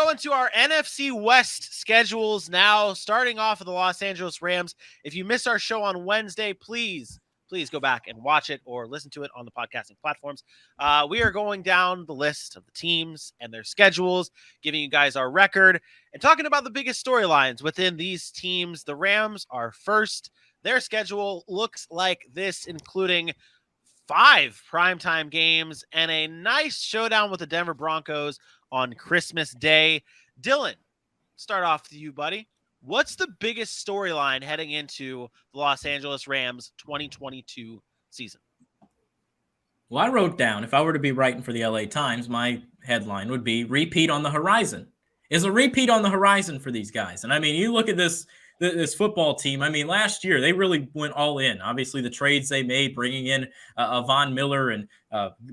go into our NFC West schedules now, starting off with the Los Angeles Rams. If you missed our show on Wednesday, please go back and watch it or listen to it on the podcasting platforms. We are going down the list of the teams and their schedules, giving you guys our record and talking about the biggest storylines within these teams. The Rams are first. Their schedule looks like this, including 5 primetime games and a nice showdown with the Denver Broncos on Christmas Day. Dylan, start off with you, buddy. What's the biggest storyline heading into the Los Angeles Rams 2022 season? Well, I wrote down, if I were to be writing for the LA Times, my headline would be repeat on the horizon. Is a repeat on the horizon for these guys. And I mean, you look at this football team. I mean, last year they really went all in. Obviously, the trades they made, bringing in Von Miller and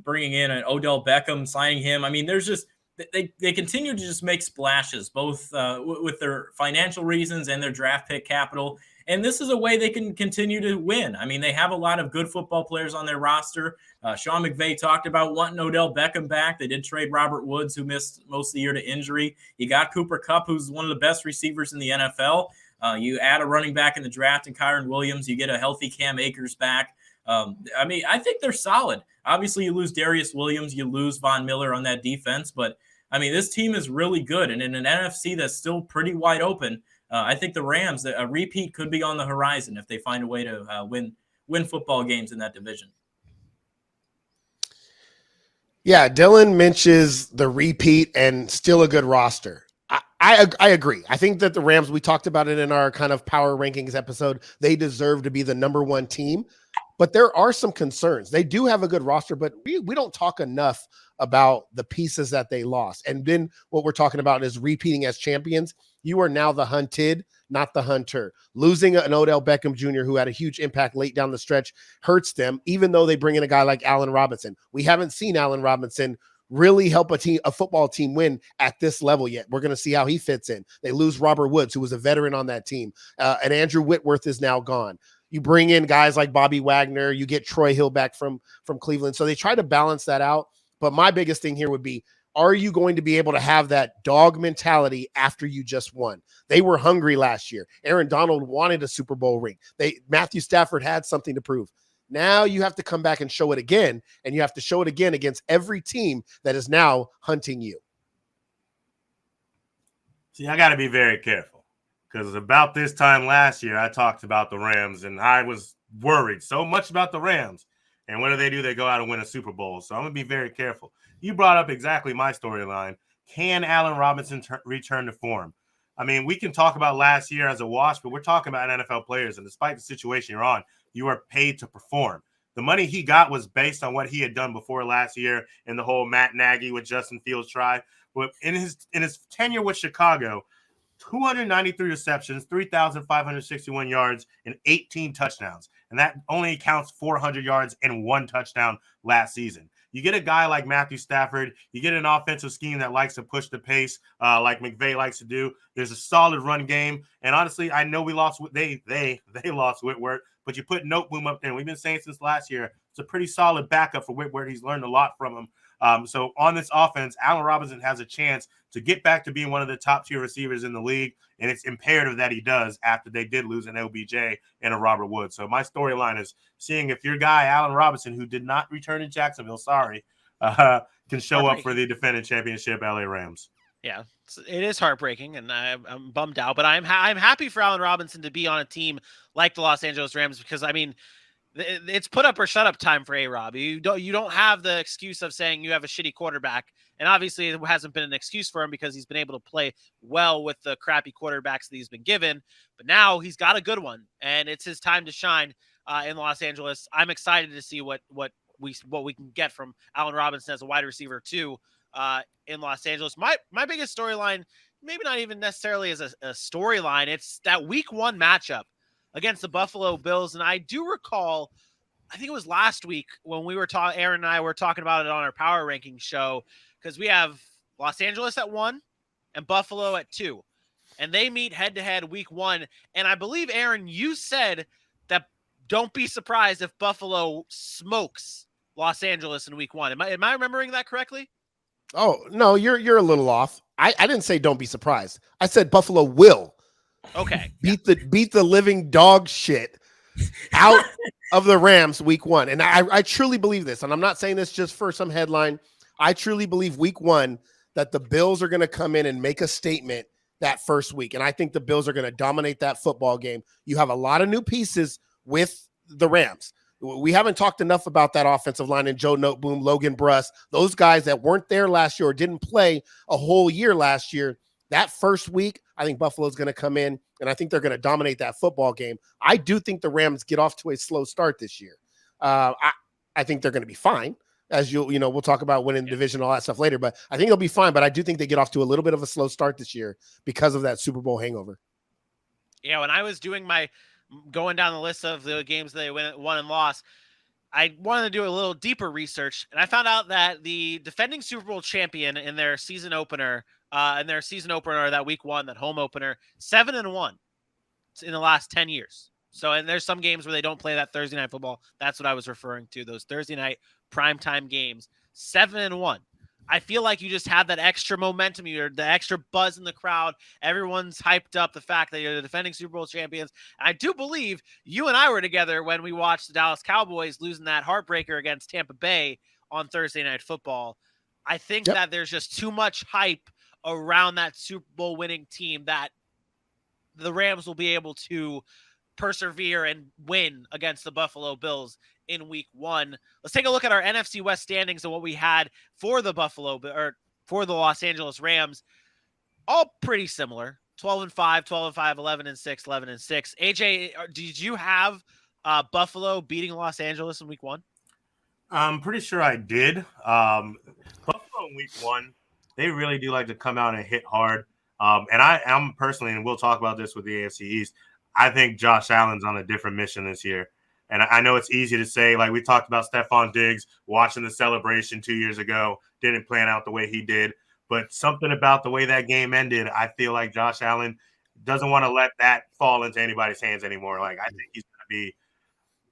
bringing in an Odell Beckham, signing him. I mean, there's just they continue to just make splashes, both with their financial reasons and their draft pick capital. And this is a way they can continue to win. I mean, they have a lot of good football players on their roster. Sean McVay talked about wanting Odell Beckham back. They did trade Robert Woods, who missed most of the year to injury. You got Cooper Kupp, who's one of the best receivers in the NFL. You add a running back in the draft and Kyron Williams. You get a healthy Cam Akers back. I mean, I think they're solid. Obviously, you lose Darius Williams. You lose Von Miller on that defense. But, I mean, this team is really good. And in an NFC that's still pretty wide open, I think the Rams, a repeat could be on the horizon if they find a way to win football games in that division. Yeah, Dylan mentions the repeat and still a good roster. I agree. I think that the Rams, we talked about it in our kind of power rankings episode, they deserve to be the number one team. But there are some concerns. They do have a good roster, but we don't talk enough about the pieces that they lost. And then what we're talking about is repeating as champions. You are now the hunted, not the hunter. Losing an Odell Beckham Jr., who had a huge impact late down the stretch, hurts them, even though they bring in a guy like Allen Robinson. We haven't seen Allen Robinson really help a football team win at this level yet. We're going to see how he fits in. They lose Robert Woods, who was a veteran on that team. And Andrew Whitworth is now gone. You bring in guys like Bobby Wagner. You get Troy Hill back from Cleveland. So they try to balance that out. But my biggest thing here would be, are you going to be able to have that dog mentality after you just won? They were hungry last year. Aaron Donald wanted a Super Bowl ring. Matthew Stafford had something to prove. Now you have to come back and show it again, and you have to show it again against every team that is now hunting you. See, I got to be very careful because about this time last year, I talked about the Rams, and I was worried so much about the Rams. And what do? They go out and win a Super Bowl. So I'm going to be very careful. You brought up exactly my storyline. Can Allen Robinson return to form? I mean, we can talk about last year as a wash, but we're talking about NFL players. And despite the situation you're on, you are paid to perform. The money he got was based on what he had done before last year in the whole Matt Nagy with Justin Fields try. But in his tenure with Chicago, 293 receptions, 3,561 yards, and 18 touchdowns. And that only counts 400 yards and 1 touchdown last season. You get a guy like Matthew Stafford. You get an offensive scheme that likes to push the pace like McVay likes to do. There's a solid run game. And honestly, I know we lost. They lost Whitworth, but you put Noteboom up there. And we've been saying since last year, it's a pretty solid backup for Whitworth. He's learned a lot from him. So on this offense, Allen Robinson has a chance to get back to being one of the top tier receivers in the league. And it's imperative that he does after they did lose an OBJ and a Robert Woods. So my storyline is seeing if your guy, Allen Robinson, who did not return in Jacksonville, can show up for the defending championship LA Rams. Yeah, it is heartbreaking, and I'm bummed out. But I'm happy for Allen Robinson to be on a team like the Los Angeles Rams because, I mean, it's put up or shut up time for A-Rob. You don't have the excuse of saying you have a shitty quarterback. And obviously it hasn't been an excuse for him because he's been able to play well with the crappy quarterbacks that he's been given. But now he's got a good one, and it's his time to shine in Los Angeles. I'm excited to see what we can get from Allen Robinson as a wide receiver too in Los Angeles. My biggest storyline, maybe not even necessarily as a storyline, it's that week 1 matchup against the Buffalo Bills. And I do recall, I think it was last week when we were talking, Aaron and I were talking about it on our power ranking show, because we have Los Angeles at 1 and Buffalo at 2. And they meet head-to-head week 1. And I believe, Aaron, you said that don't be surprised if Buffalo smokes Los Angeles in week 1. Am I remembering that correctly? Oh, no, you're a little off. I didn't say don't be surprised. I said Buffalo will Okay. beat the living dog shit out of the Rams week 1. And I truly believe this. And I'm not saying this just for some headline. I truly believe week 1 that the Bills are going to come in and make a statement that first week. And I think the Bills are going to dominate that football game. You have a lot of new pieces with the Rams. We haven't talked enough about that offensive line and Joe Noteboom, Logan Bruss, those guys that weren't there last year or didn't play a whole year last year. That first week, I think Buffalo's going to come in, and I think they're going to dominate that football game. I do think the Rams get off to a slow start this year. I think they're going to be fine, as we'll talk about winning the division, all that stuff later. But I think they'll be fine. But I do think they get off to a little bit of a slow start this year because of that Super Bowl hangover. Yeah, when I was doing going down the list of the games they won and lost, I wanted to do a little deeper research, and I found out that the defending Super Bowl champion in their season opener, that week 1, that home opener, 7-1 in the last 10 years. So, and there's some games where they don't play that Thursday night football. That's what I was referring to, those Thursday night primetime games. 7-1. I feel like you just have that extra momentum, the extra buzz in the crowd. Everyone's hyped up the fact that you're the defending Super Bowl champions. And I do believe you and I were together when we watched the Dallas Cowboys losing that heartbreaker against Tampa Bay on Thursday Night Football. I think that there's just too much hype around that Super Bowl winning team that the Rams will be able to persevere and win against the Buffalo Bills in week 1. Let's take a look at our NFC West standings and what we had for the for the Los Angeles Rams. All pretty similar. 12-5, 12-5, 11-6, 11-6. AJ, did you have Buffalo beating Los Angeles in week 1? I'm pretty sure I did. Buffalo in week 1, they really do like to come out and hit hard. And I'm personally, and we'll talk about this with the AFC East, I think Josh Allen's on a different mission this year. And I know it's easy to say, like we talked about Stephon Diggs watching the celebration 2 years ago, didn't plan out the way he did. But something about the way that game ended, I feel like Josh Allen doesn't want to let that fall into anybody's hands anymore. Like, I think he's going to be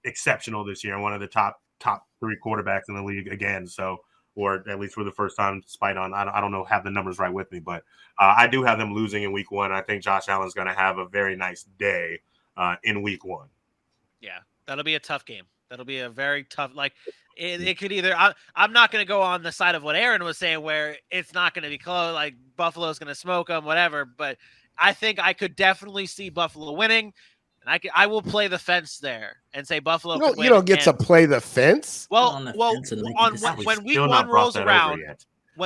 exceptional this year and one of the top 3 quarterbacks in the league again. So, or at least for the first time, despite I don't know, have the numbers right with me, but I do have them losing in week 1. I think Josh Allen's going to have a very nice day in week 1. Yeah, that'll be a tough game. That'll be a very tough, like it could either, I'm not going to go on the side of what Aaron was saying where it's not going to be close, like Buffalo's going to smoke them, whatever. But I think I could definitely see Buffalo winning. And I will play the fence there and say Buffalo. You don't get to play the fence. When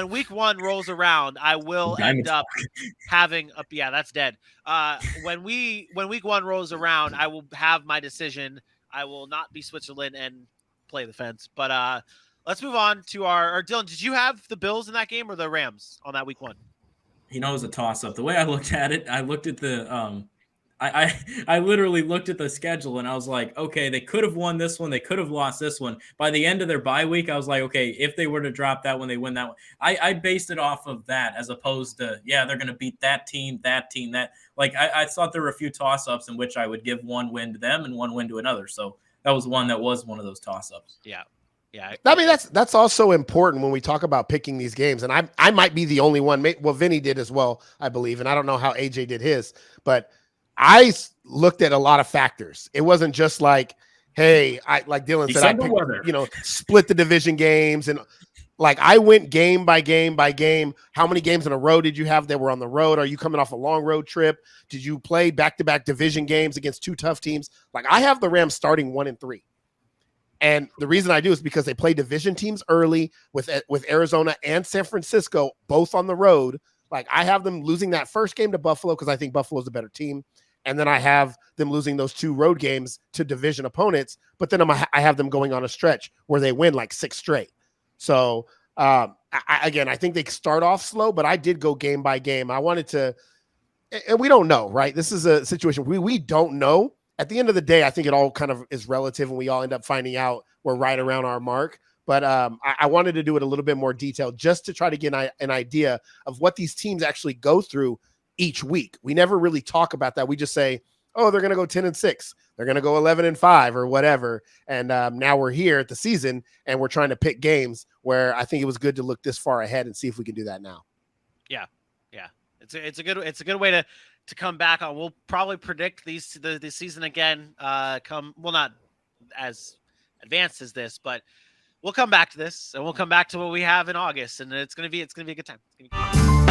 week 1 rolls around, I will end up having a that's dead. When week 1 rolls around, I will have my decision. I will not be Switzerland and play the fence. But let's move on to our Dylan. Did you have the Bills in that game or the Rams on that week 1? It was a toss up. The way I looked at it, I looked at the I literally looked at the schedule and I was like, okay, they could have won this one. They could have lost this one. By the end of their bye week, I was like, okay, if they were to drop that one, they win that one. I based it off of that as opposed to, they're going to beat that team. Like, I thought there were a few toss-ups in which I would give one win to them and one win to another. So that was one of those toss-ups. Yeah. Yeah. I mean, that's also important when we talk about picking these games. And I might be the only one. Well, Vinny did as well, I believe. And I don't know how AJ did his, but I looked at a lot of factors. It wasn't just like, hey, like Dylan said, I picked, split the division games. And like, I went game by game by game. How many games in a row did you have that were on the road? Are you coming off a long road trip? Did you play back-to-back division games against 2 tough teams? Like, I have the Rams starting 1-3. And the reason I do is because they play division teams early with Arizona and San Francisco, both on the road. Like, I have them losing that first game to Buffalo because I think Buffalo is a better team. And then I have them losing those 2 road games to division opponents. But then I have them going on a stretch where they win like 6 straight. So, I think they start off slow, but I did go game by game. I wanted to, and we don't know, right? This is a situation we don't know. At the end of the day, I think it all kind of is relative, and we all end up finding out we're right around our mark. But I wanted to do it a little bit more detailed just to try to get an idea of what these teams actually go through each week. We never really talk about that. We just say, oh, they're going to go 10-6. They're going to go 11-5 or whatever. And now we're here at the season and we're trying to pick games where I think it was good to look this far ahead and see if we can do that now. Yeah. It's a good way to come back on. We'll probably predict the season again. Not as advanced as this, but we'll come back to this, and we'll come back to what we have in August, and it's gonna be a good time.